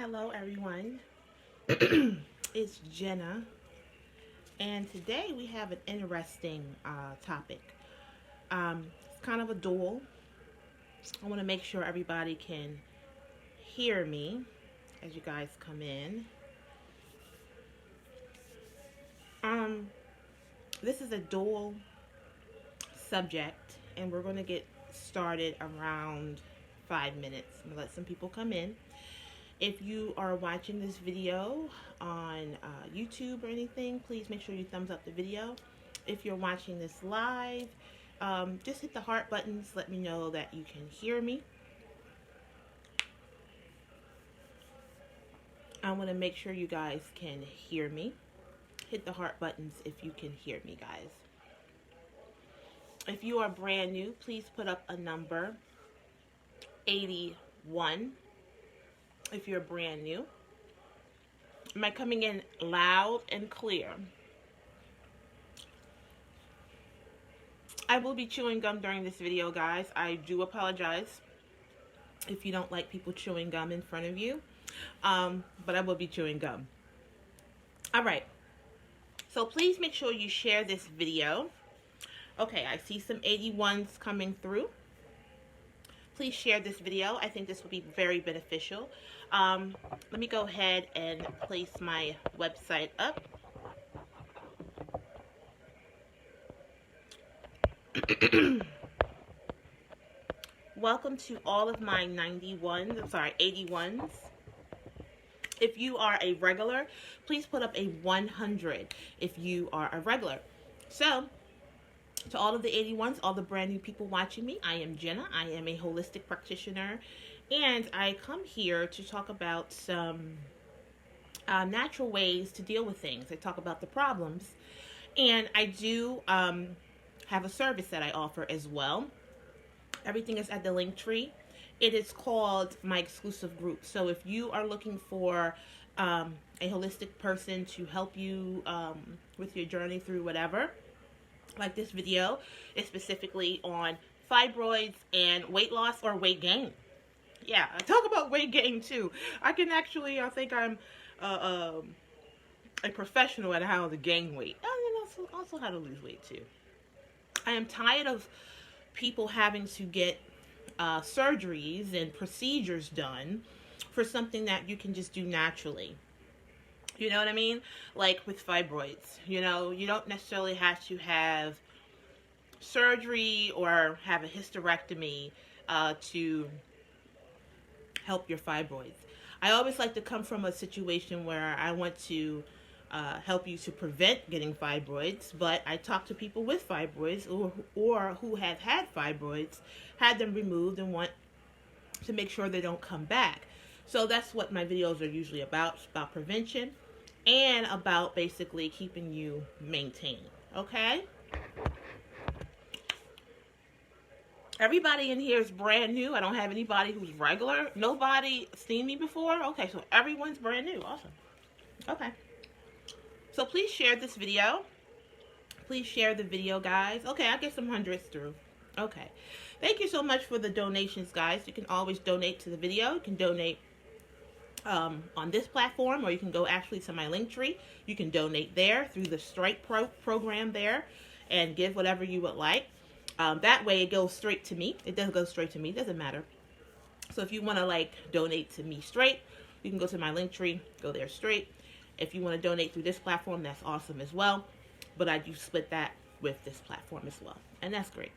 Hello everyone, it's Jenna, and today we have an interesting topic. It's kind of a duel. I want to make sure everybody can hear me as you guys come in. Um, this is a dual subject, and we're going to get started around 5 minutes. I'm going to let some people come in. If you are watching this video on YouTube or anything, please make sure you thumbs up the video. If you're watching this live, just hit the heart buttons. Let me know that you can hear me. I want to make sure you guys can hear me. Hit the heart buttons if you can hear me, guys. If you are brand new, please put up a number 81. If you're brand new. Am I coming in loud and clear? I will be chewing gum during this video, guys. I do apologize if you don't like people chewing gum in front of you. But I will be chewing gum. Alright. So please make sure you share this video. Okay, I see some 81s coming through. Please share this video. I think this will be very beneficial. Let me go ahead and place my website up. Welcome to all of my 81s. If you are a regular, please put up a 100 if you are a regular. So, to all of the 81s, all the brand new people watching me, I am Jenna. I am a holistic practitioner, and I come here to talk about some natural ways to deal with things. I talk about the problems, and I do have a service that I offer as well. Everything is at the link tree. It is called my exclusive group. So if you are looking for a holistic person to help you with your journey through whatever, like this video is specifically on fibroids and weight loss or weight gain. Yeah, I talk about weight gain too. I think I'm a professional at how to gain weight. And also how to lose weight too. I am tired of people having to get surgeries and procedures done for something that you can just do naturally. You know what I mean? Like with fibroids, you don't necessarily have to have surgery or have a hysterectomy to help your fibroids. I always like to come from a situation where I want to help you to prevent getting fibroids, but I talk to people with fibroids or who have had fibroids, had them removed, and want to make sure they don't come back. So that's what my videos are usually about. It's about prevention and about basically keeping you maintained. Okay? Everybody in here is brand new. I don't have anybody who's regular. Nobody seen me before. Okay, so everyone's brand new. Awesome. Okay. So please share this video. Please share the video, guys. Okay, I get some hundreds through. Okay. Thank you so much for the donations, guys. You can always donate to the video. You can donate on this platform, or you can go actually to my link tree. You can donate there through the Stripe program there and give whatever you would like. That way it goes straight to me. It doesn't go straight to me. It doesn't matter. So if you want to donate to me straight, you can go to my link tree, go there straight. If you want to donate through this platform, that's awesome as well. But I do split that with this platform as well. And that's great.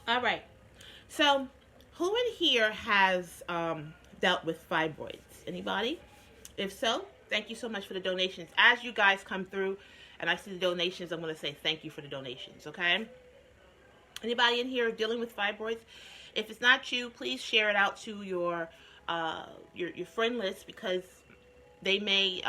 All right. So who in here has dealt with fibroids? Anybody? If so, thank you so much for the donations. As you guys come through and I see the donations, I'm going to say thank you for the donations, okay? Anybody in here dealing with fibroids? If it's not you, please share it out to your friend list, because they may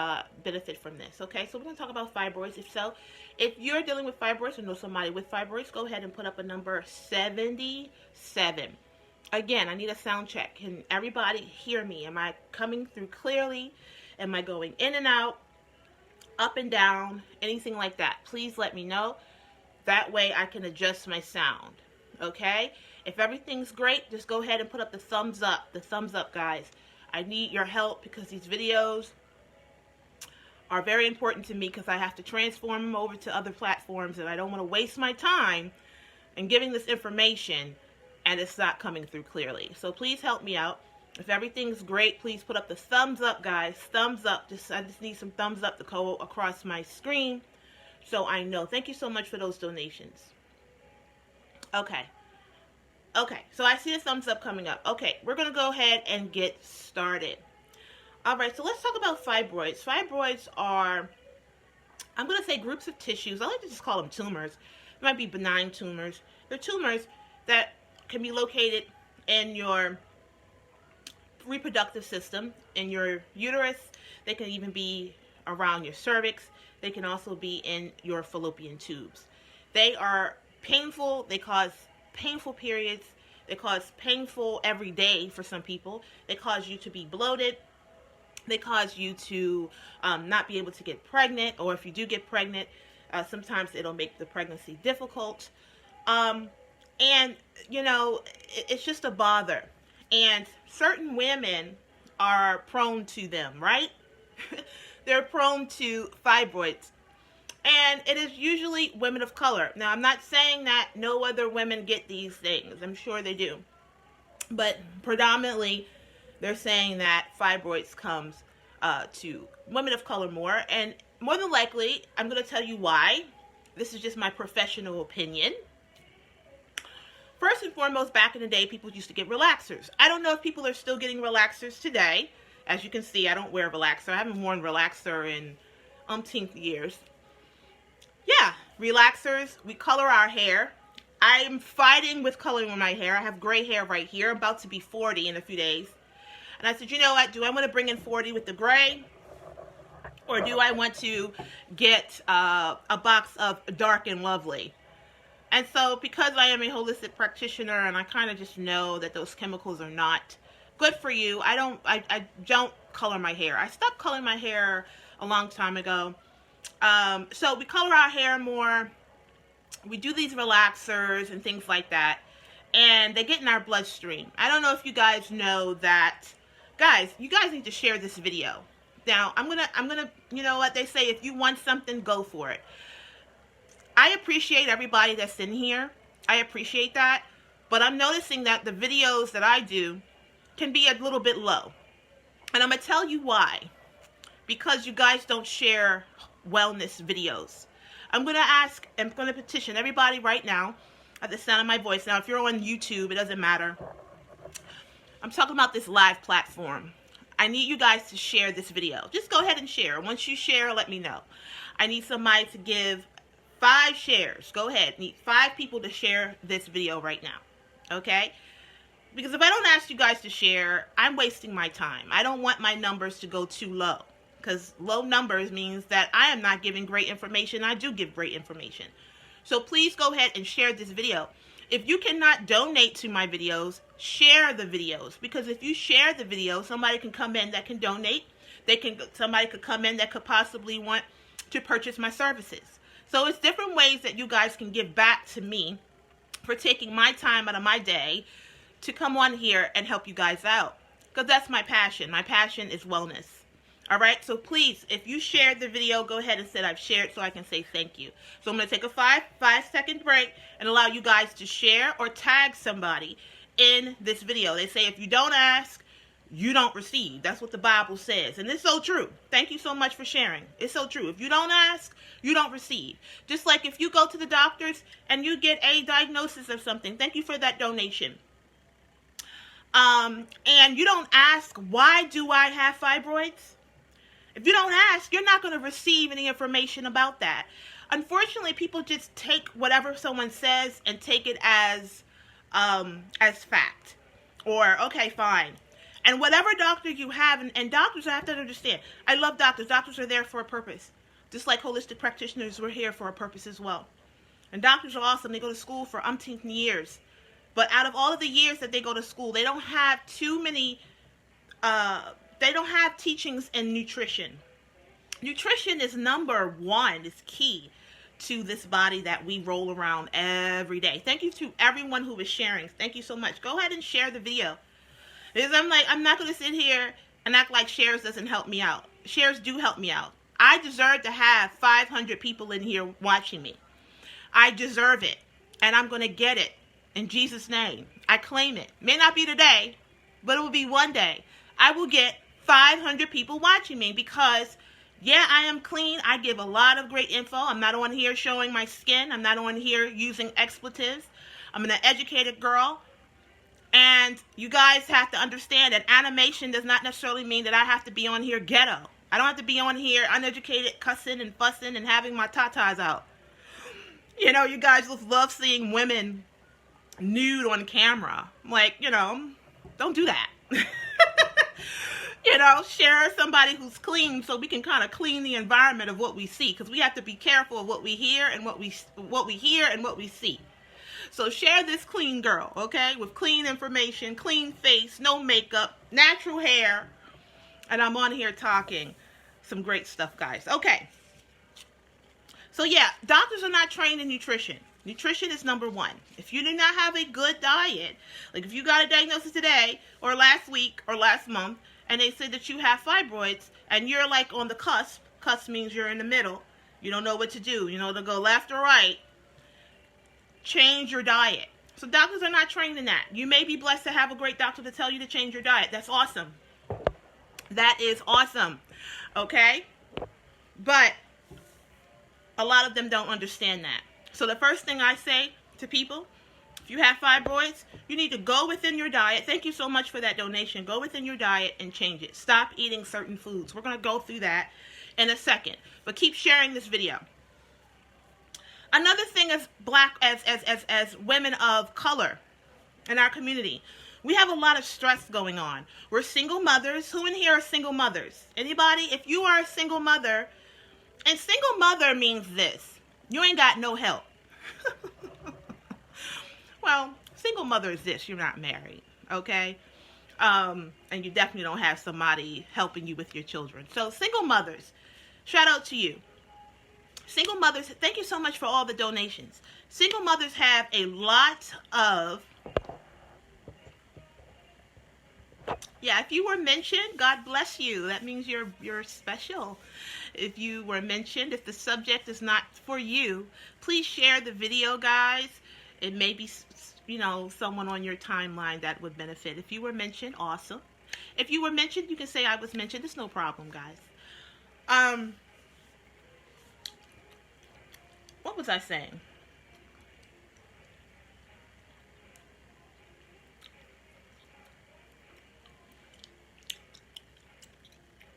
benefit from this, okay? So we're going to talk about fibroids. If so, if you're dealing with fibroids or know somebody with fibroids, go ahead and put up a number 77. Again, I need a sound check. Can everybody hear me? Am I coming through clearly? Am I going in and out, up and down, anything like that? Please let me know. That way I can adjust my sound, okay? If everything's great, just go ahead and put up the thumbs up. The thumbs up, guys. I need your help because these videos are very important to me because I have to transform them over to other platforms, and I don't want to waste my time in giving this information and it's not coming through clearly. So please help me out. If everything's great, please put up the thumbs up, guys. Thumbs up. I just need some thumbs up to go across my screen so I know. Thank you so much for those donations. Okay, so I see the thumbs up coming up. Okay, we're going to go ahead and get started. All right, so let's talk about fibroids. Fibroids are, I'm going to say, groups of tissues. I like to just call them tumors. It might be benign tumors. They're tumors that can be located in your reproductive system, in your uterus. They can even be around your cervix. They can also be in your fallopian tubes. They are painful. They cause painful periods. They cause painful every day for some people. They cause you to be bloated. They cause you to not be able to get pregnant, or if you do get pregnant, sometimes it'll make the pregnancy difficult. And, you know, it's just a bother. And certain women are prone to them, right? They're prone to fibroids. And it is usually women of color. Now, I'm not saying that no other women get these things. I'm sure they do. But predominantly, they're saying that fibroids comes to women of color more. And more than likely, I'm going to tell you why. This is just my professional opinion. First and foremost, back in the day, people used to get relaxers. I don't know if people are still getting relaxers today. As you can see, I don't wear a relaxer. I haven't worn relaxer in umpteenth years. Yeah, relaxers. We color our hair. I'm fighting with coloring my hair. I have gray hair right here. I'm about to be 40 in a few days. And I said, you know what? Do I want to bring in 40 with the gray? Or do I want to get a box of Dark and Lovely? And so because I am a holistic practitioner and I kind of just know that those chemicals are not good for you, I don't color my hair. I stopped coloring my hair a long time ago. So we color our hair more. We do these relaxers and things like that. And they get in our bloodstream. I don't know if you guys know that. Guys, you guys need to share this video. Now, I'm gonna, you know what they say, if you want something, go for it. I appreciate everybody that's in here. I appreciate that. But I'm noticing that the videos that I do can be a little bit low. And I'm going to tell you why. Because you guys don't share wellness videos. I'm going to petition everybody right now at the sound of my voice. Now, if you're on YouTube, it doesn't matter. I'm talking about this live platform. I need you guys to share this video. Just go ahead and share. Once you share, let me know. I need somebody to give 5 shares. Go ahead. Need 5 people to share this video right now. Okay? Because if I don't ask you guys to share, I'm wasting my time. I don't want my numbers to go too low. Because low numbers means that I am not giving great information. I do give great information. So please go ahead and share this video. If you cannot donate to my videos, share the videos. Because if you share the video, somebody can come in that can donate. Somebody could come in that could possibly want to purchase my services. So it's different ways that you guys can give back to me for taking my time out of my day to come on here and help you guys out. Because that's my passion. My passion is wellness. All right? So please, if you shared the video, go ahead and say I've shared so I can say thank you. So I'm going to take a 5-second break and allow you guys to share or tag somebody in this video. They say if you don't ask, you don't receive. That's what the Bible says. And it's so true. Thank you so much for sharing. It's so true. If you don't ask, you don't receive. Just like if you go to the doctors and you get a diagnosis of something, thank you for that donation. And you don't ask, why do I have fibroids? If you don't ask, you're not going to receive any information about that. Unfortunately, people just take whatever someone says and take it as fact. Or, okay, fine. And whatever doctor you have, and doctors, I have to understand, I love doctors. Doctors are there for a purpose. Just like holistic practitioners, we're here for a purpose as well. And doctors are awesome. They go to school for umpteen years. But out of all of the years that they go to school, they don't have too many, they don't have teachings in nutrition. Nutrition is number one, is key to this body that we roll around every day. Thank you to everyone who is sharing. Thank you so much. Go ahead and share the video. Because I'm not going to sit here and act like shares doesn't help me out. Shares do help me out. I deserve to have 500 people in here watching me. I deserve it, and I'm going to get it in Jesus' name. I claim it. May not be today, but it will be one day. I will get 500 people watching me because, yeah, I am clean. I give a lot of great info. I'm not on here showing my skin. I'm not on here using expletives. I'm an educated girl. And you guys have to understand that animation does not necessarily mean that I have to be on here ghetto. I don't have to be on here uneducated, cussing and fussing and having my tatas out. You know, you guys love seeing women nude on camera. Like, you know, don't do that. You know, share somebody who's clean so we can kind of clean the environment of what we see, because we have to be careful of what we hear and what we hear and what we see. So share this clean girl, okay, with clean information, clean face, no makeup, natural hair, and I'm on here talking some great stuff, guys. Okay. So yeah, doctors are not trained in nutrition. Nutrition is number one. If you do not have a good diet, like if you got a diagnosis today or last week or last month, and they said that you have fibroids, and you're like on the cusp means you're in the middle, you don't know what to do, you know, to go left or right, change your diet. So doctors are not trained in that. You may be blessed to have a great doctor to tell you to change your diet. That's awesome. That is awesome. Okay? But a lot of them don't understand that. So the first thing I say to people, if you have fibroids, you need to go within your diet. Thank you so much for that donation. Go within your diet and change it. Stop eating certain foods. We're going to go through that in a second. But keep sharing this video. Another thing as as women of color in our community, we have a lot of stress going on. We're single mothers. Who in here are single mothers? Anybody? If you are a single mother, and single mother means this: you ain't got no help. Well, single mother is this: you're not married, okay? And you definitely don't have somebody helping you with your children. So single mothers, shout out to you. Single mothers, thank you so much for all the donations. Single mothers have a lot of, yeah, if you were mentioned, God bless you. That means you're special. If you were mentioned, if the subject is not for you, please share the video, guys. It may be, you know, someone on your timeline that would benefit. If you were mentioned, awesome. If you were mentioned, you can say I was mentioned. It's no problem, guys. What was I saying?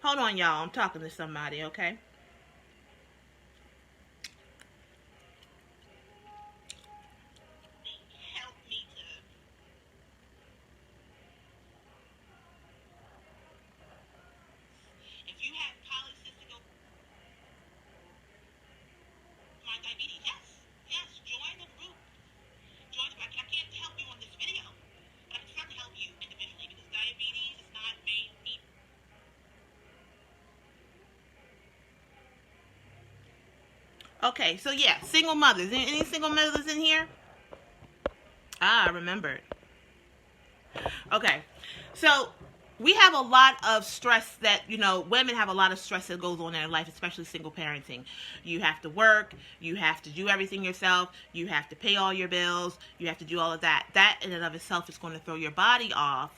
Hold on, y'all. I'm talking to somebody, okay? Okay, so yeah, single mothers. Any single mothers in here? Ah, I remembered. Okay, so we have a lot of stress that, you know, women have a lot of stress that goes on in their life, especially single parenting. You have to work, you have to do everything yourself, you have to pay all your bills, you have to do all of that. That in and of itself is going to throw your body off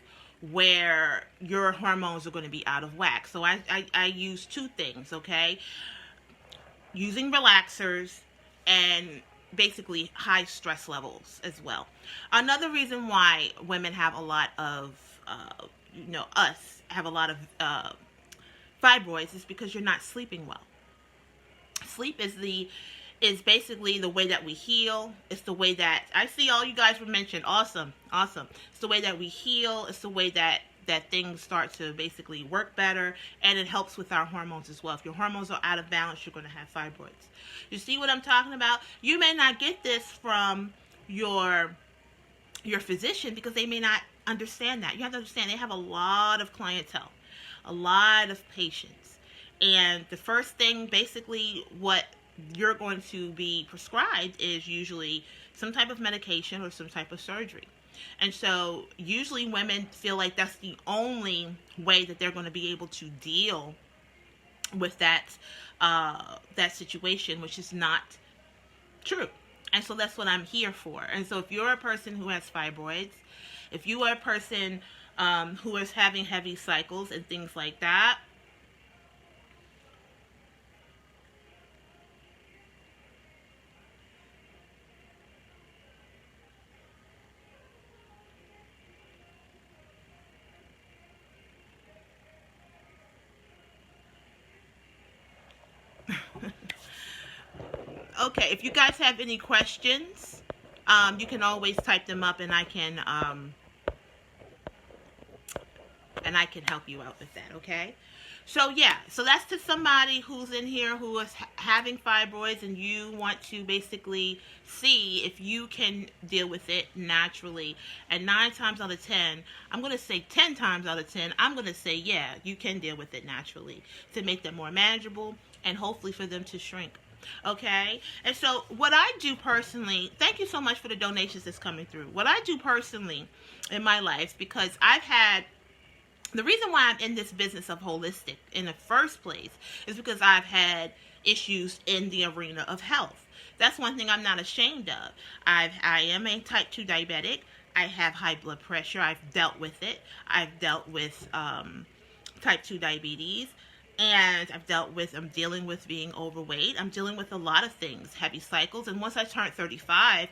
where your hormones are going to be out of whack. So I use two things, okay? Using relaxers and basically high stress levels as well. Another reason why women have a lot of, us have a lot of fibroids is because you're not sleeping well. Sleep is basically the way that we heal. It's the way that, I see all you guys were mentioned. Awesome. It's the way that we heal. It's the way that things start to basically work better, and it helps with our hormones as well. If your hormones are out of balance, you're going to have fibroids. You see what I'm talking about? You may not get this from your physician because they may not understand that. You have to understand they have a lot of clientele, a lot of patients, and the first thing, basically, what you're going to be prescribed is usually some type of medication or some type of surgery. And so usually women feel like that's the only way that they're going to be able to deal with that situation, which is not true. And so that's what I'm here for. And so if you're a person who has fibroids, if you are a person who is having heavy cycles and things like that, okay, if you guys have any questions, you can always type them up, and I can help you out with that, okay? So yeah, so that's to somebody who's in here who is having fibroids, and you want to basically see if you can deal with it naturally. And 9 times out of 10, I'm going to say 10 times out of 10, I'm going to say, yeah, you can deal with it naturally to make them more manageable and hopefully for them to shrink. Okay? And so what I do personally, thank you so much for the donations that's coming through. What I do personally in my life, because the reason why I'm in this business of holistic in the first place is because I've had issues in the arena of health. That's one thing I'm not ashamed of. I am a type 2 diabetic. I have high blood pressure. I've dealt with it. I've dealt with type 2 diabetes. And I'm dealing with being overweight. I'm dealing with a lot of things, heavy cycles. And once I turned 35,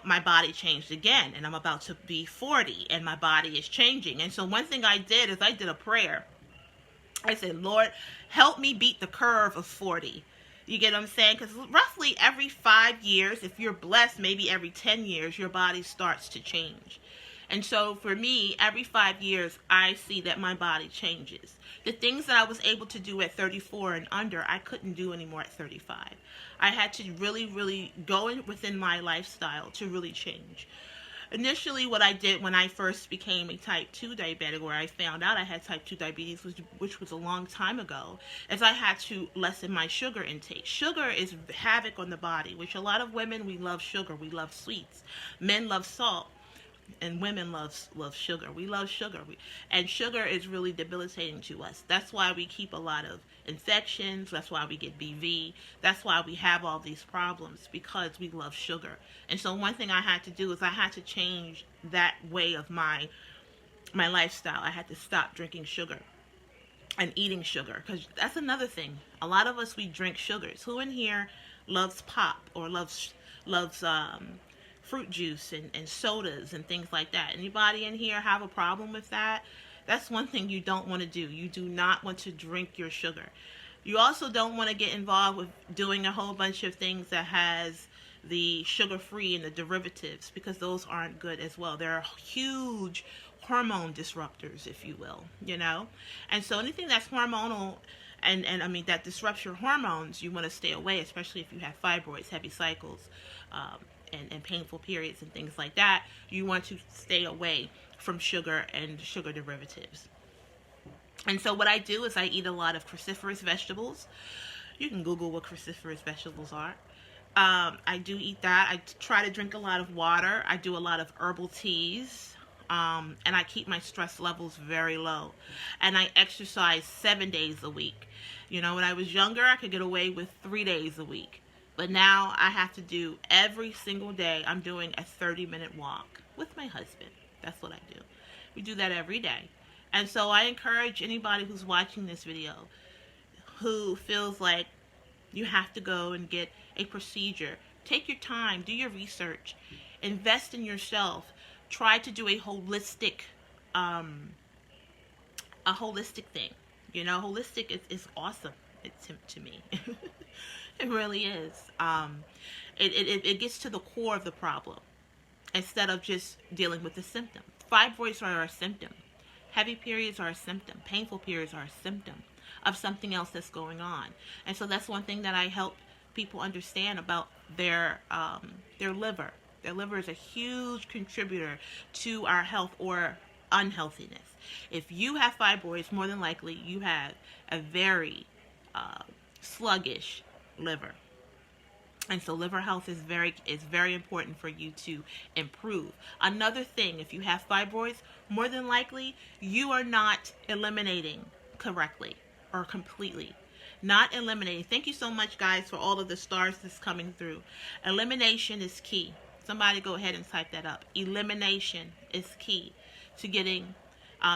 my body changed again. And I'm about to be 40, and my body is changing. And so one thing I did is I did a prayer. I said, Lord, help me beat the curve of 40. You get what I'm saying? Because roughly every 5 years, if you're blessed, maybe every 10 years, your body starts to change. And so for me, every 5 years, I see that my body changes. The things that I was able to do at 34 and under, I couldn't do anymore at 35. I had to really, really go within my lifestyle to really change. Initially, what I did when I first became a type 2 diabetic, where I found out I had type 2 diabetes, which was a long time ago, is I had to lessen my sugar intake. Sugar is havoc on the body, which a lot of women, we love sugar. We love sweets. Men love salt. And women love sugar. We love sugar. And sugar is really debilitating to us. That's why we keep a lot of infections. That's why we get BV. That's why we have all these problems, because we love sugar. And so one thing I had to do is I had to change that way of my lifestyle. I had to stop drinking sugar and eating sugar, because that's another thing. A lot of us, we drink sugars. Who in here loves pop or loves fruit juice and sodas and things like that? Anybody in here have a problem with that? That's one thing you don't want to do. You do not want to drink your sugar. You also don't want to get involved with doing a whole bunch of things that has the sugar-free and the derivatives, because those aren't good as well. They're huge hormone disruptors, if you will, And so anything that's hormonal and I mean that disrupts your hormones, you want to stay away, especially if you have fibroids, heavy cycles, and painful periods and things like that. You want to stay away from sugar and sugar derivatives. And so what I do is I eat a lot of cruciferous vegetables. You can Google what cruciferous vegetables are. I do eat that. I try to drink a lot of water. I do a lot of herbal teas. And I keep my stress levels very low. And I exercise 7 days a week. When I was younger, I could get away with 3 days a week. But now I have to do every single day. I'm doing a 30-minute walk with my husband. That's what I do. We do that every day. And so I encourage anybody who's watching this video who feels like you have to go and get a procedure. Take your time. Do your research. Invest in yourself. Try to do a holistic thing. Holistic is awesome to me. It really is. It gets to the core of the problem instead of just dealing with the symptom. Fibroids are a symptom. Heavy periods are a symptom. Painful periods are a symptom of something else that's going on. And so that's one thing that I help people understand about their liver. Their liver is a huge contributor to our health or unhealthiness. If you have fibroids, more than likely you have a very sluggish liver. And so liver health is very important for you to improve. Another thing, if you have fibroids, more than likely you are not eliminating correctly or completely. Not eliminating. Thank you so much, guys, for all of the stars that's coming through. Elimination is key. Somebody go ahead and type that up. Elimination is key to getting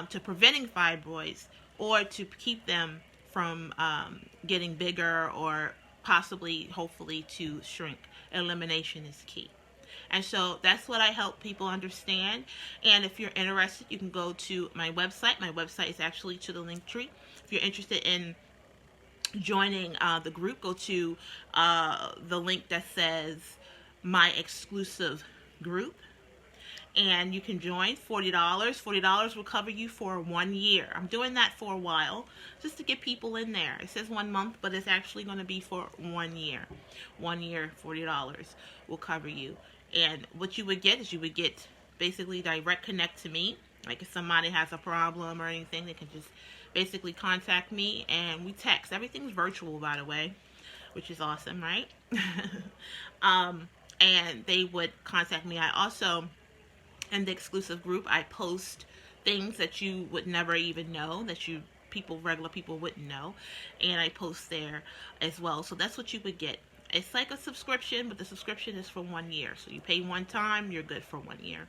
to preventing fibroids, or to keep them from getting bigger, or possibly, hopefully, to shrink. Elimination is key. And so that's what I help people understand. And if you're interested, you can go to my website. My website is actually to the link tree. If you're interested in joining the group, go to the link that says my exclusive group, and you can join. $40. $40 will cover you for 1 year. I'm doing that for a while just to get people in there. It says 1 month, but it's actually going to be for 1 year. 1 year, $40 will cover you. And what you would get is you would get basically direct connect to me. Like if somebody has a problem or anything, they can just basically contact me, and we text. Everything's virtual, by the way, which is awesome, right? And they would contact me. I also, in the exclusive group, I post things that you would never even know, that regular people wouldn't know, and I post there as well. So that's what you would get. It's like a subscription, but the subscription is for 1 year. So you pay one time, you're good for 1 year.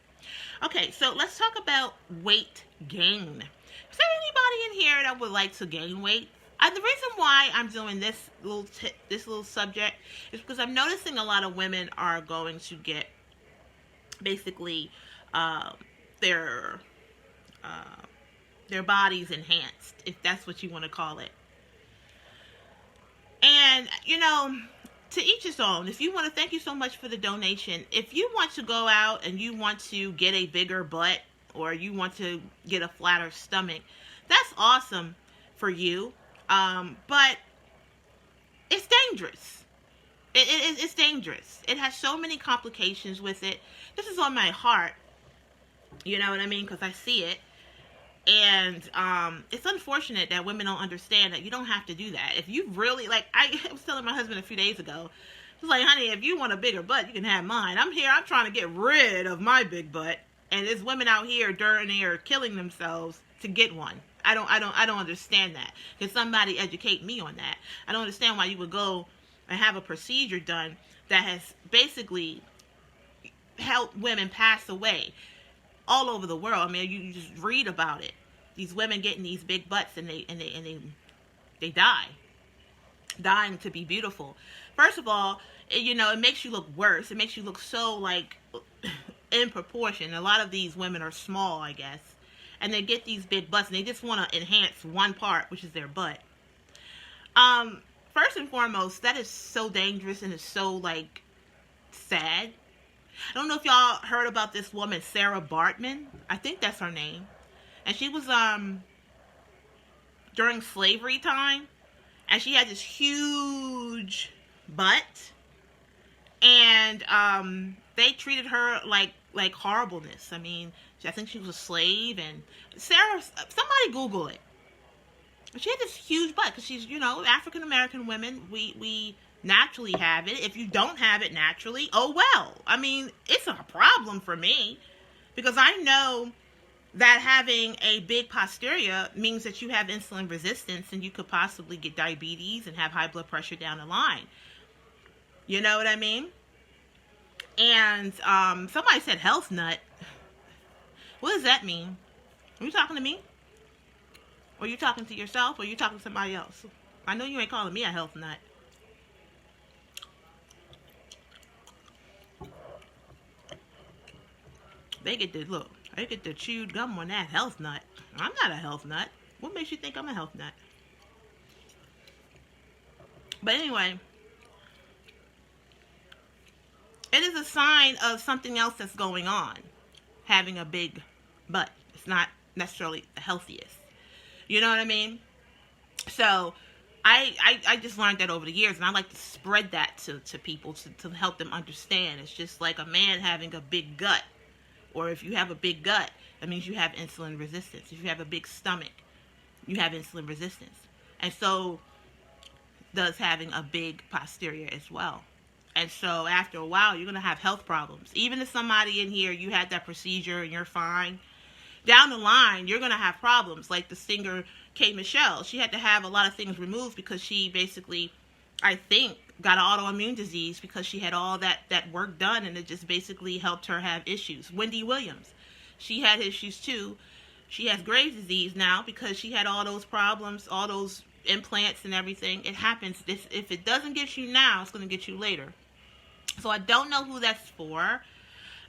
Okay, so let's talk about weight gain. Is there anybody in here that would like to gain weight? The reason why I'm doing this little subject is because I'm noticing a lot of women are going to get basically their bodies enhanced, if that's what you want to call it. And to each his own. If you want to, thank you so much for the donation. If you want to go out and you want to get a bigger butt, or you want to get a flatter stomach, that's awesome for you. But it's dangerous. It's dangerous. It has so many complications with it. This is on my heart. You know what I mean? Because I see it. And it's unfortunate that women don't understand that you don't have to do that. If you really, like, I was telling my husband a few days ago, I was like, honey, if you want a bigger butt, you can have mine. I'm trying to get rid of my big butt. And there's women out here during there killing themselves to get one. I don't understand that. Can somebody educate me on that? I don't understand why you would go and have a procedure done that has basically helped women pass away all over the world. I mean, you just read about it. These women getting these big butts, and they die, dying to be beautiful. First of all, it makes you look worse. It makes you look so, like, in proportion. A lot of these women are small, I guess, and they get these big butts, and they just want to enhance one part, which is their butt. First and foremost, that is so dangerous, and it's so, like, sad. I don't know if y'all heard about this woman, Sarah Bartman. I think that's her name. And she was during slavery time, and she had this huge butt, and they treated her like horribleness. I mean, I think she was a slave. And Sarah, somebody Google it. She had this huge butt because she's, African American women, we naturally have it. If you don't have it naturally, oh well. I mean, it's a problem for me, because I know that having a big posterior means that you have insulin resistance, and you could possibly get diabetes and have high blood pressure down the line. You know what I mean? And somebody said health nut. What does that mean? Are you talking to me? Or are you talking to yourself? Or are you talking to somebody else? I know you ain't calling me a health nut. They get the chewed gum on that health nut. I'm not a health nut. What makes you think I'm a health nut? But anyway, it is a sign of something else that's going on. Having a big butt. It's not necessarily the healthiest. You know what I mean? So I just learned that over the years, and I like to spread that to people to help them understand. It's just like a man having a big gut. Or if you have a big gut, that means you have insulin resistance. If you have a big stomach, you have insulin resistance. And so does having a big posterior as well. And so after a while, you're going to have health problems. Even if somebody in here, you had that procedure and you're fine, down the line, you're going to have problems. Like the singer K. Michelle, she had to have a lot of things removed because she basically, I think, got an autoimmune disease because she had all that work done, and it just basically helped her have issues. Wendy Williams, she had issues too. She has Graves' disease now because she had all those problems, all those implants and everything. It happens. If it doesn't get you now, it's going to get you later. So I don't know who that's for.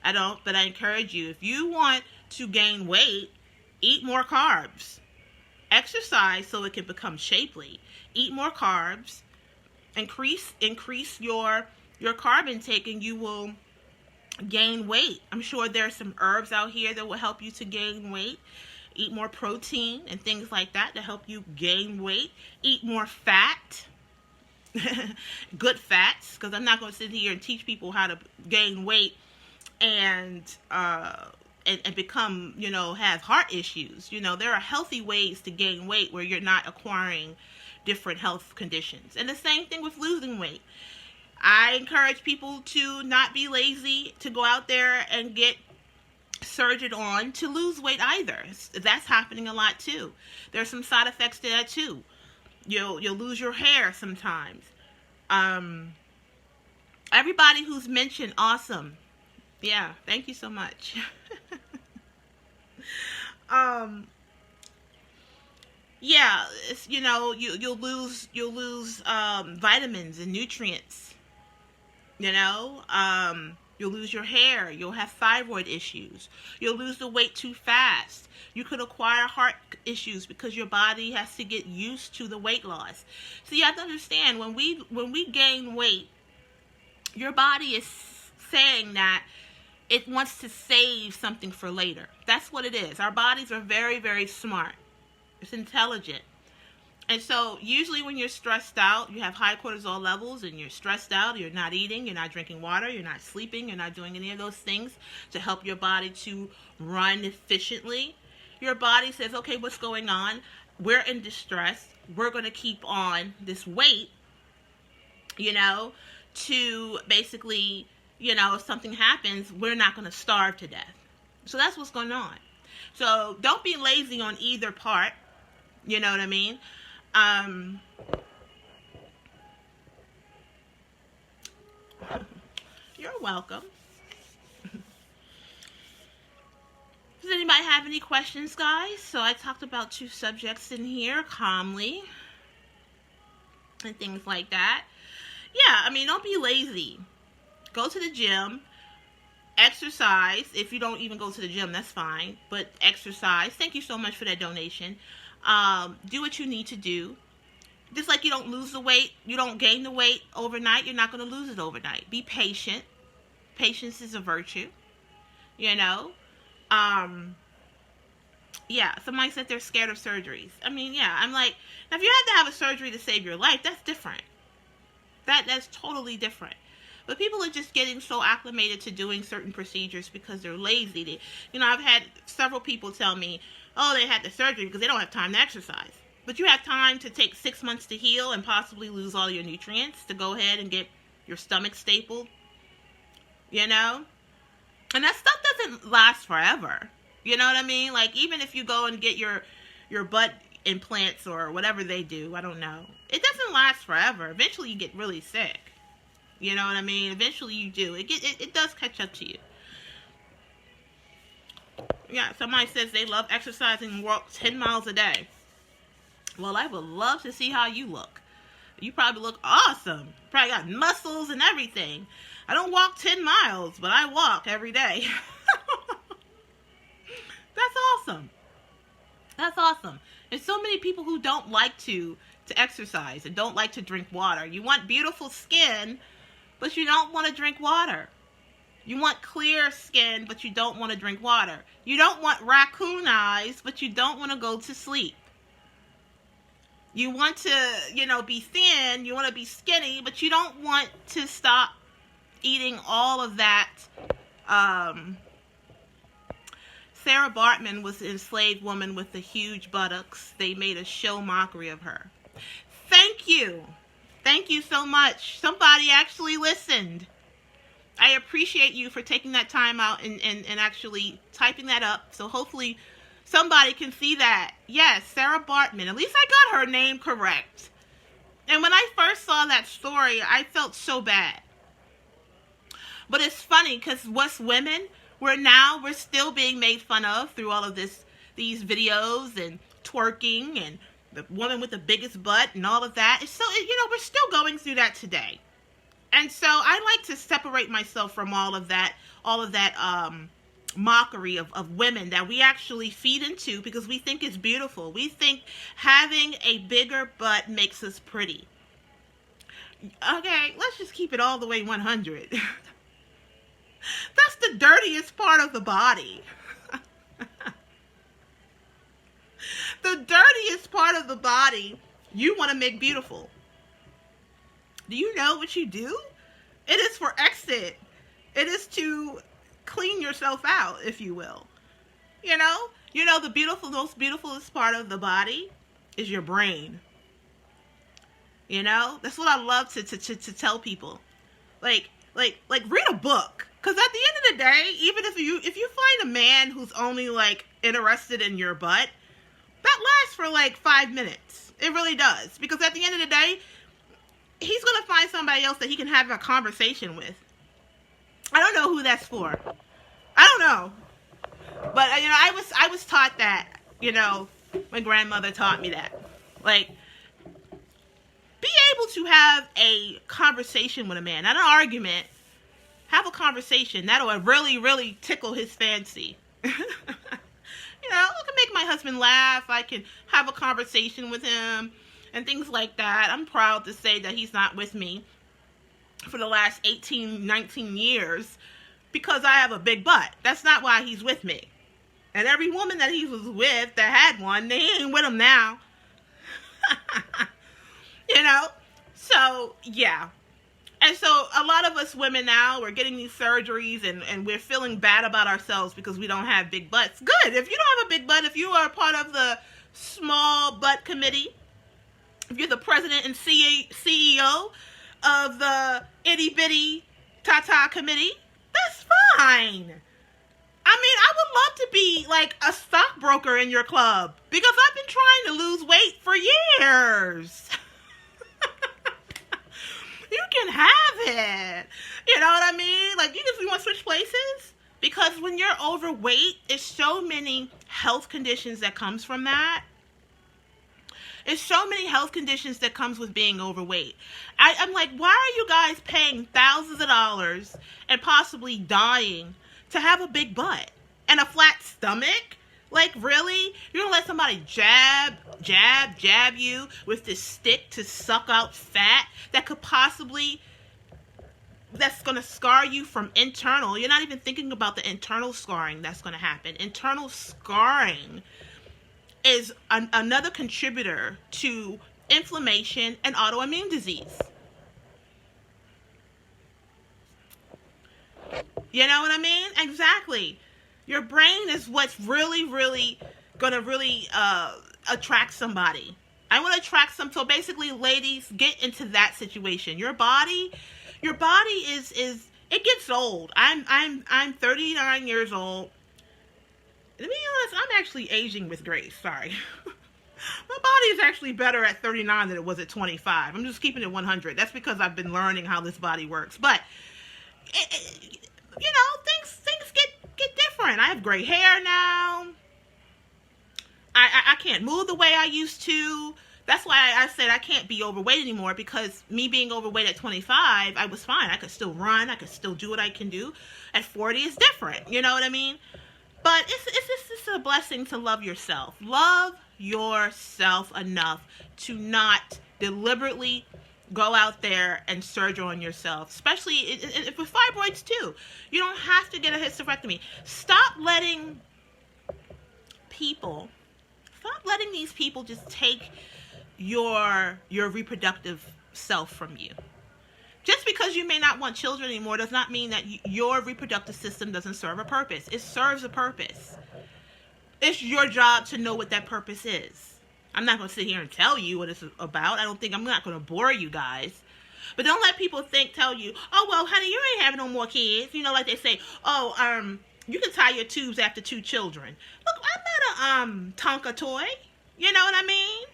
I don't, but I encourage you, if you want to gain weight, eat more carbs. Exercise so it can become shapely. Eat more carbs. Increase your carb intake, and you will gain weight. I'm sure there's some herbs out here that will help you to gain weight. Eat more protein and things like that to help you gain weight. Eat more fat. Good fats, because I'm not going to sit here and teach people how to gain weight and become, have heart issues. There are healthy ways to gain weight where you're not acquiring different health conditions. And the same thing with losing weight. I encourage people to not be lazy, to go out there and get surgered on to lose weight either. That's happening a lot too. There's some side effects to that too. You'll lose your hair sometimes. Everybody who's mentioned, awesome. Yeah, thank you so much. Yeah, it's, you'll lose vitamins and nutrients. You'll lose your hair. You'll have thyroid issues. You'll lose the weight too fast. You could acquire heart issues because your body has to get used to the weight loss. So you have to understand, when we gain weight, your body is saying that it wants to save something for later. That's what it is. Our bodies are very, very smart. It's intelligent. And so usually when you're stressed out, you have high cortisol levels and you're stressed out, you're not eating, you're not drinking water, you're not sleeping, you're not doing any of those things to help your body to run efficiently. Your body says, okay, what's going on? We're in distress. We're going to keep on this weight, to basically, if something happens, we're not going to starve to death. So that's what's going on. So don't be lazy on either part. You know what I mean? You're welcome. Does anybody have any questions, guys? So I talked about 2 subjects in here, calmly, and things like that. Yeah, don't be lazy. Go to the gym. Exercise. If you don't even go to the gym, that's fine. But exercise. Thank you so much for that donation. Do what you need to do. Just like you don't lose the weight, you don't gain the weight overnight, you're not going to lose it overnight. Be patient. Patience is a virtue. Yeah, somebody said they're scared of surgeries. I'm like, now if you had to have a surgery to save your life, that's different. That's totally different. But people are just getting so acclimated to doing certain procedures because they're lazy. I've had several people tell me, oh, they had the surgery because they don't have time to exercise. But you have time to take 6 months to heal and possibly lose all your nutrients to go ahead and get your stomach stapled. And that stuff doesn't last forever. You know what I mean? Like, even if you go and get your butt implants or whatever they do, I don't know. It doesn't last forever. Eventually you get really sick. You know what I mean? Eventually you do. It does catch up to you. Yeah, somebody says they love exercising and walk 10 miles a day. Well, I would love to see how you look. You probably look awesome. Probably got muscles and everything. I don't walk 10 miles, but I walk every day. That's awesome. That's awesome. There's so many people who don't like to exercise and don't like to drink water. You want beautiful skin, but you don't want to drink water. You want clear skin, but you don't want to drink water. You don't want raccoon eyes, but you don't want to go to sleep. You want to, be thin, you want to be skinny, but you don't want to stop eating all of that. Sarah Bartman was an enslaved woman with the huge buttocks. They made a show mockery of her. Thank you. Thank you so much. Somebody actually listened. I appreciate you for taking that time out and actually typing that up. So hopefully somebody can see that. Yes, Sarah Bartman. At least I got her name correct. And when I first saw that story, I felt so bad. But it's funny because us women, we're still being made fun of through all of these videos and twerking and the woman with the biggest butt and all of that. It's so, we're still going through that today. And so I like to separate myself from all of that mockery of women that we actually feed into because we think it's beautiful. We think having a bigger butt makes us pretty. Okay, let's just keep it all the way 100. That's the dirtiest part of the body. The dirtiest part of the body you want to make beautiful. Do you know what you do? It is for exit. It is to clean yourself out, if you will. You know the most beautifulest part of the body is your brain. That's what I love to tell people. Like read a book. Because at the end of the day, even if you find a man who's only interested in your butt, that lasts for 5 minutes. It really does. Because at the end of the day, he's going to find somebody else that he can have a conversation with. I don't know who that's for. I don't know. But, I was taught that, my grandmother taught me that. Be able to have a conversation with a man, not an argument. Have a conversation. That'll really, really tickle his fancy. I can make my husband laugh. I can have a conversation with him and things like that. I'm proud to say that he's not with me for the last 18, 19 years because I have a big butt. That's not why he's with me. And every woman that he was with that had one, they ain't with him now. So, yeah. And so a lot of us women now, we're getting these surgeries and we're feeling bad about ourselves because we don't have big butts. Good. If you don't have a big butt, if you are part of the small butt committee, if you're the president and CEO of the itty bitty tata committee, that's fine. I would love to be a stockbroker in your club because I've been trying to lose weight for years. You can have it. You know what I mean? You want to switch places? Because when you're overweight, there's so many health conditions that comes from that. There's so many health conditions that comes with being overweight. I'm like, why are you guys paying thousands of dollars and possibly dying to have a big butt and a flat stomach? Really? You're going to let somebody jab you with this stick to suck out fat that's going to scar you from internal. You're not even thinking about the internal scarring that's going to happen. Internal scarring is another contributor to inflammation and autoimmune disease. You know what I mean? Exactly. Your brain is what's really, really going to attract somebody. I want to attract some. So basically, ladies, get into that situation. Your body is it gets old. I'm 39 years old. To be honest, I'm actually aging with grace. Sorry. My body is actually better at 39 than it was at 25. I'm just keeping it 100. That's because I've been learning how this body works. But things get different. I have gray hair now. I can't move the way I used to. That's why I said I can't be overweight anymore, because me being overweight at 25, I was fine. I could still run. I could still do what I can do. At 40, it's different. You know what I mean? But it's a blessing to love yourself. Love yourself enough to not deliberately go out there and surgery on yourself, especially with fibroids too. You don't have to get a hysterectomy. Stop letting these people just take your reproductive self from you. Just because you may not want children anymore does not mean that your reproductive system doesn't serve a purpose. It serves a purpose. It's your job to know what that purpose is. I'm not going to sit here and tell you what it's about. I'm not going to bore you guys. But don't let people tell you, oh, well, honey, you ain't having no more kids. You know, like they say, oh, you can tie your tubes after 2 children. Look, I'm not a Tonka toy. You know what I mean?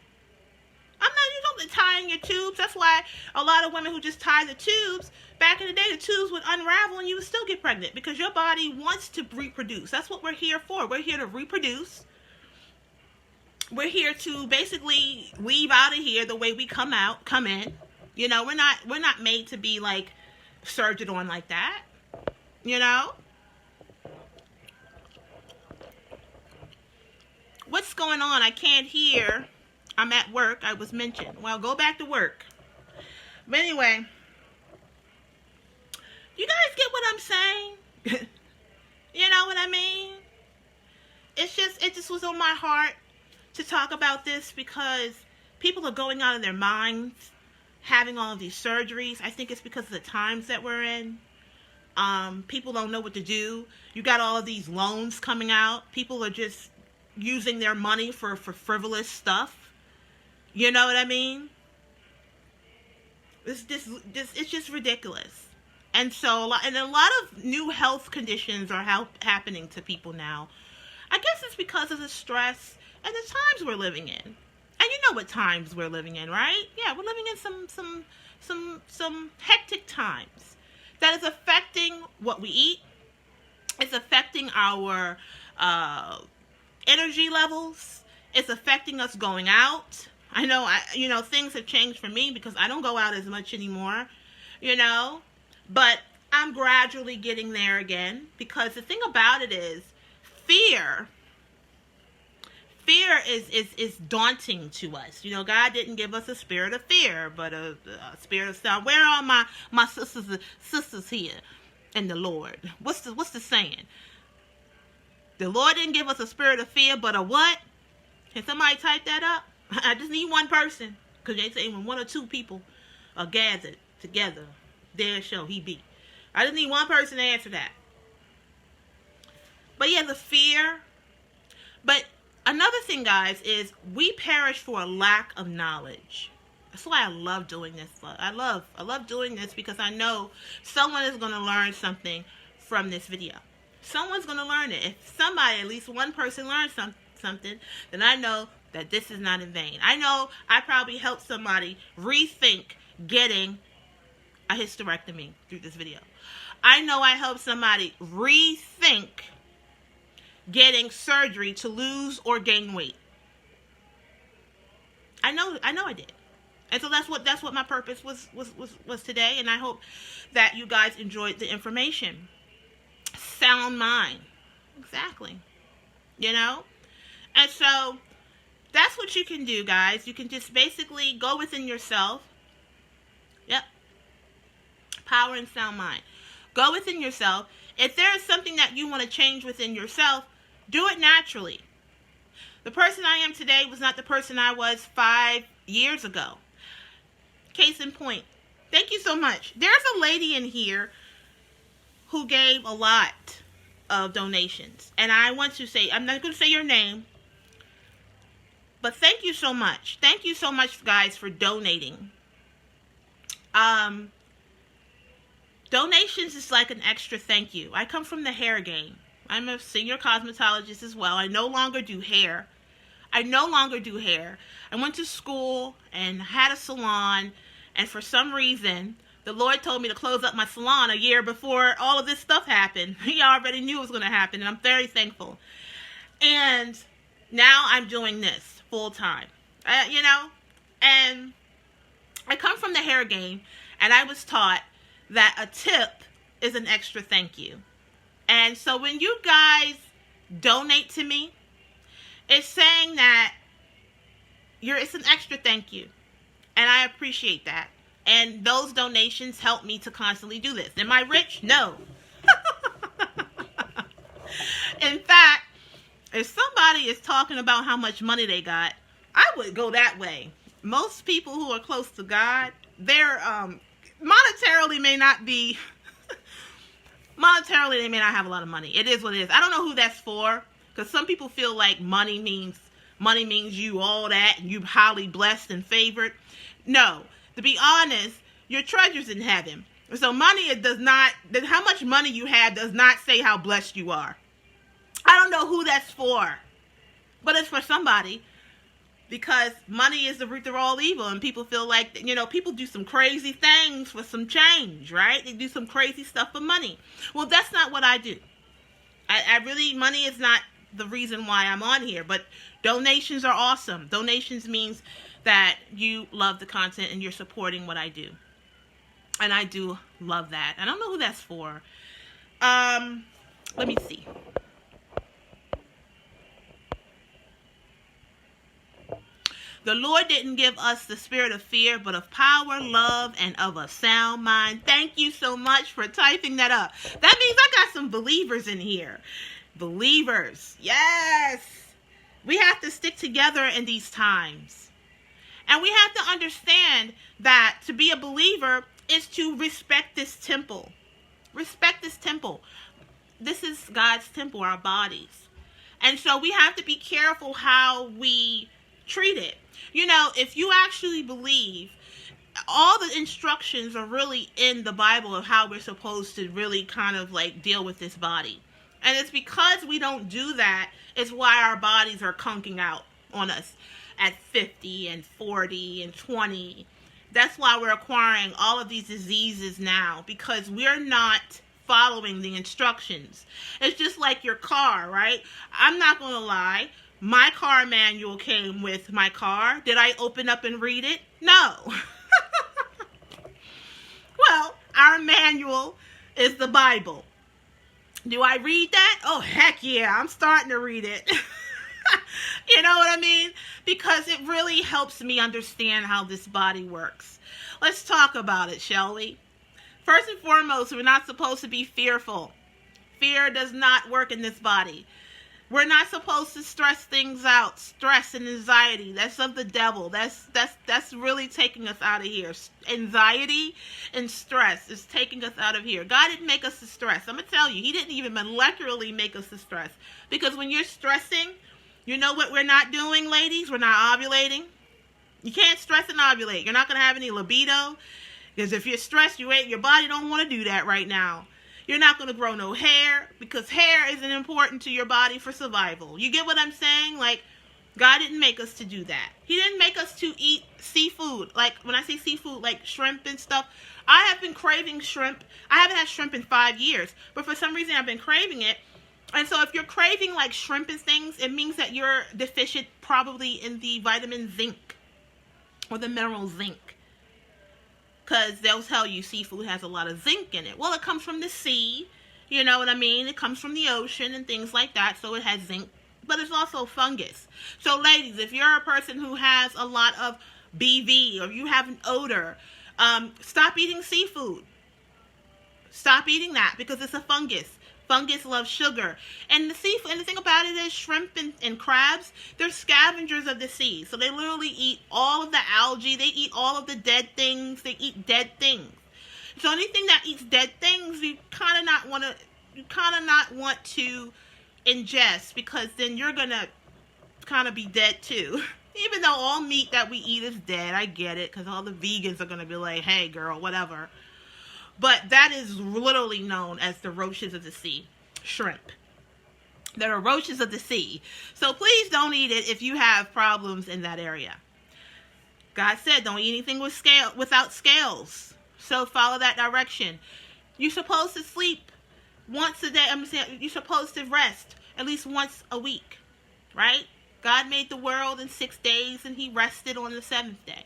You don't be tying your tubes. That's why a lot of women who just tie the tubes, back in the day, the tubes would unravel and you would still get pregnant because your body wants to reproduce. That's what we're here for. We're here to reproduce. We're here to basically weave out of here the way we come in. You know, we're not made to be like surgered on like that. You know? What's going on? I can't hear. I'm at work. I was mentioned. Well, go back to work. But anyway, you guys get what I'm saying? You know what I mean? It just was on my heart to talk about this because people are going out of their minds, having all of these surgeries. I think it's because of the times that we're in. People don't know what to do. You got all of these loans coming out. People are just using their money for frivolous stuff. You know what I mean? It's just ridiculous. And so, a lot of new health conditions are happening to people now. I guess it's because of the stress and the times we're living in. And you know what times we're living in, right? Yeah, we're living in some hectic times that is affecting what we eat. It's affecting our energy levels. It's affecting us going out. I know, things have changed for me because I don't go out as much anymore, but I'm gradually getting there again because the thing about it is fear is daunting to us. God didn't give us a spirit of fear, but a spirit of sound. Where are my sisters here in the Lord? What's the saying? The Lord didn't give us a spirit of fear, but a what? Can somebody type that up? I just need one person, because they say when 1 or 2 people are gathered together, there shall he be. I just need one person to answer that. But yeah, the fear. But another thing, guys, is we perish for a lack of knowledge. That's why I love doing this. I love doing this because I know someone is going to learn something from this video. Someone's going to learn it. If somebody, at least one person, learns something, then I know that this is not in vain. I know I probably helped somebody rethink getting a hysterectomy through this video. I know I helped somebody rethink getting surgery to lose or gain weight. I know I did. And so that's what my purpose was today, and I hope that you guys enjoyed the information. Sound mind. Exactly. And so that's what you can do, guys. You can just basically go within yourself. Yep. Power and sound mind. Go within yourself. If there is something that you want to change within yourself, do it naturally. The person I am today was not the person I was 5 years ago. Case in point. Thank you so much. There's a lady in here who gave a lot of donations. And I want to say, I'm not going to say your name, but thank you so much. Thank you so much, guys, for donating. Donations is like an extra thank you. I come from the hair game. I'm a senior cosmetologist as well. I no longer do hair. I went to school and had a salon, and for some reason, the Lord told me to close up my salon a year before all of this stuff happened. He already knew it was going to happen, and I'm very thankful. And now I'm doing this full time, and I come from the hair game, and I was taught that a tip is an extra thank you. And so when you guys donate to me, it's saying that it's an extra thank you. And I appreciate that. And those donations help me to constantly do this. Am I rich? No. In fact, if somebody is talking about how much money they got, I would go that way. Most people who are close to God, they're monetarily may not be... Monetarily, they may not have a lot of money. It is what it is. I don't know who that's for, because some people feel like money means money means you all that and you're highly blessed and favored. No, to be honest, your treasure's in heaven. So money, it does not, how much money you have does not say how blessed you are. I don't know who that's for, but it's for somebody, because money is the root of all evil, and people feel like, people do some crazy things for some change, right? They do some crazy stuff for money. Well, that's not what I do. I really, money is not the reason why I'm on here, but donations are awesome. Donations means that you love the content and you're supporting what I do. And I do love that. I don't know who that's for. Let me see. The Lord didn't give us the spirit of fear, but of power, love, and of a sound mind. Thank you so much for typing that up. That means I got some believers in here. Believers. Yes. We have to stick together in these times. And we have to understand that to be a believer is to respect this temple. Respect this temple. This is God's temple, our bodies. And so we have to be careful how we treat it. If you actually believe, all the instructions are really in the Bible of how we're supposed to really kind of like deal with this body. And it's because we don't do that, it's why our bodies are conking out on us at 50 and 40 and 20. That's why we're acquiring all of these diseases now, because we're not following the instructions. It's just like your car, right? I'm not going to lie. My car manual came with my car. Did I open up and read it? No. Well, our manual is the Bible. Do I read that? Oh, heck yeah. I'm starting to read it. You know what I mean? Because it really helps me understand how this body works. Let's talk about it, shall we? First and foremost, we're not supposed to be fearful. Fear does not work in this body. We're not supposed to stress things out. Stress and anxiety, that's of the devil. That's really taking us out of here. Anxiety and stress is taking us out of here. God didn't make us to stress. I'm going to tell you, He didn't even molecularly make us to stress. Because when you're stressing, you know what we're not doing, ladies? We're not ovulating. You can't stress and ovulate. You're not going to have any libido. Because if you're stressed, your body don't want to do that right now. You're not going to grow no hair, because hair isn't important to your body for survival. You get what I'm saying? Like, God didn't make us to do that. He didn't make us to eat seafood. Like, when I say seafood, like shrimp and stuff, I have been craving shrimp. I haven't had shrimp in 5 years, but for some reason I've been craving it. And so if you're craving like shrimp and things, it means that you're deficient probably in the vitamin zinc or the mineral zinc. Because they'll tell you seafood has a lot of zinc in it. Well, it comes from the sea. You know what I mean? It comes from the ocean and things like that. So it has zinc. But it's also fungus. So ladies, if you're a person who has a lot of BV or you have an odor, stop eating seafood. Stop eating that, because it's a fungus. Fungus loves sugar. And the seafood, and the thing about it is, shrimp and crabs, they're scavengers of the sea. So they literally eat all of the algae. They eat all of the dead things. They eat dead things. So anything that eats dead things, you kind of not want to ingest, because then you're gonna kind of be dead too. Even though all meat that we eat is dead, I get it, because all the vegans are gonna be like, hey girl, whatever. But that is literally known as the roaches of the sea, shrimp. There are roaches of the sea. So please don't eat it if you have problems in that area. God said don't eat anything without scales. So follow that direction. You're supposed to sleep once a day. I'm saying you're supposed to rest at least once a week, right? God made the world in 6 days and He rested on the 7th day.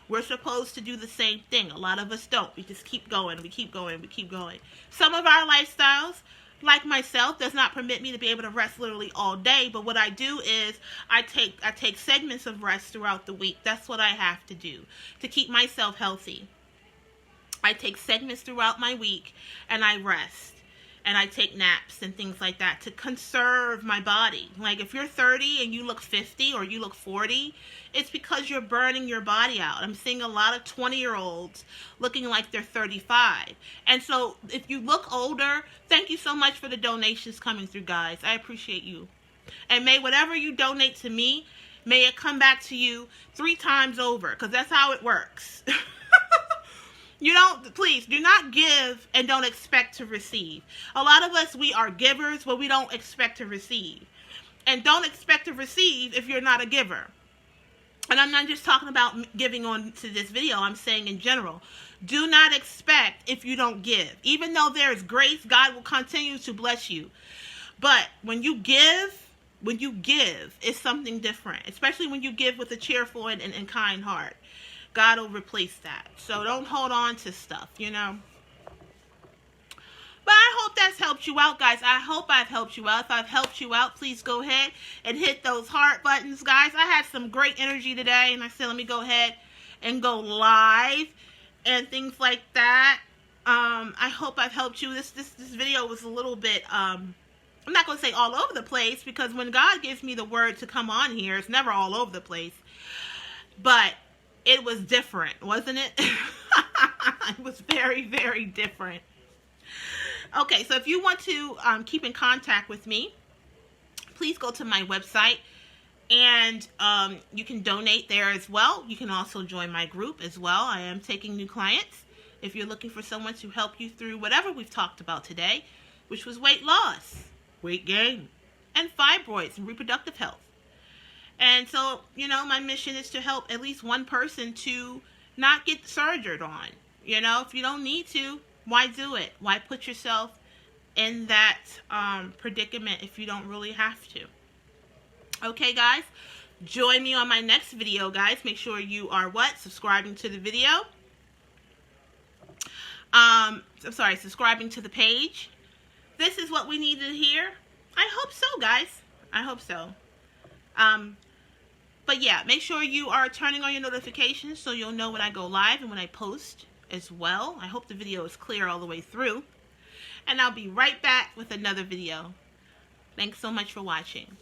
We're supposed to do the same thing. A lot of us don't. We just keep going. We keep going. We keep going. Some of our lifestyles, like myself, does not permit me to be able to rest literally all day. But what I do is I take segments of rest throughout the week. That's what I have to do to keep myself healthy. I take segments throughout my week and I rest. And I take naps and things like that to conserve my body. Like if you're 30 and you look 50 or you look 40, it's because you're burning your body out. I'm seeing a lot of 20-year-olds looking like they're 35. And so if you look older, thank you so much for the donations coming through, guys. I appreciate you. And may whatever you donate to me, may it come back to you 3 times over, because that's how it works. Please do not give and don't expect to receive. A lot of us, we are givers, but we don't expect to receive. And don't expect to receive if you're not a giver. And I'm not just talking about giving on to this video. I'm saying in general. Do not expect if you don't give. Even though there is grace, God will continue to bless you. But when you give, it's something different. Especially when you give with a cheerful and kind heart. God will replace that. So don't hold on to stuff, you know. But I hope that's helped you out, guys. I hope I've helped you out. If I've helped you out, please go ahead and hit those heart buttons, guys. I had some great energy today, and I said, let me go ahead and go live and things like that. I hope I've helped you. This video was a little bit, I'm not going to say all over the place, because when God gives me the word to come on here, it's never all over the place. But it was different, wasn't it? It was very, very different. Okay, so if you want to keep in contact with me, please go to my website, and you can donate there as well. You can also join my group as well. I am taking new clients. If you're looking for someone to help you through whatever we've talked about today, which was weight loss, weight gain, and fibroids and reproductive health. And so, you know, my mission is to help at least one person to not get surgered on. You know, if you don't need to, why do it? Why put yourself in that predicament if you don't really have to? Okay, guys, join me on my next video, guys. Make sure you are subscribing to the video. I'm sorry, subscribing to the page. This is what we need to hear. I hope so, guys. I hope so. But yeah, make sure you are turning on your notifications so you'll know when I go live and when I post as well. I hope the video is clear all the way through. And I'll be right back with another video. Thanks so much for watching.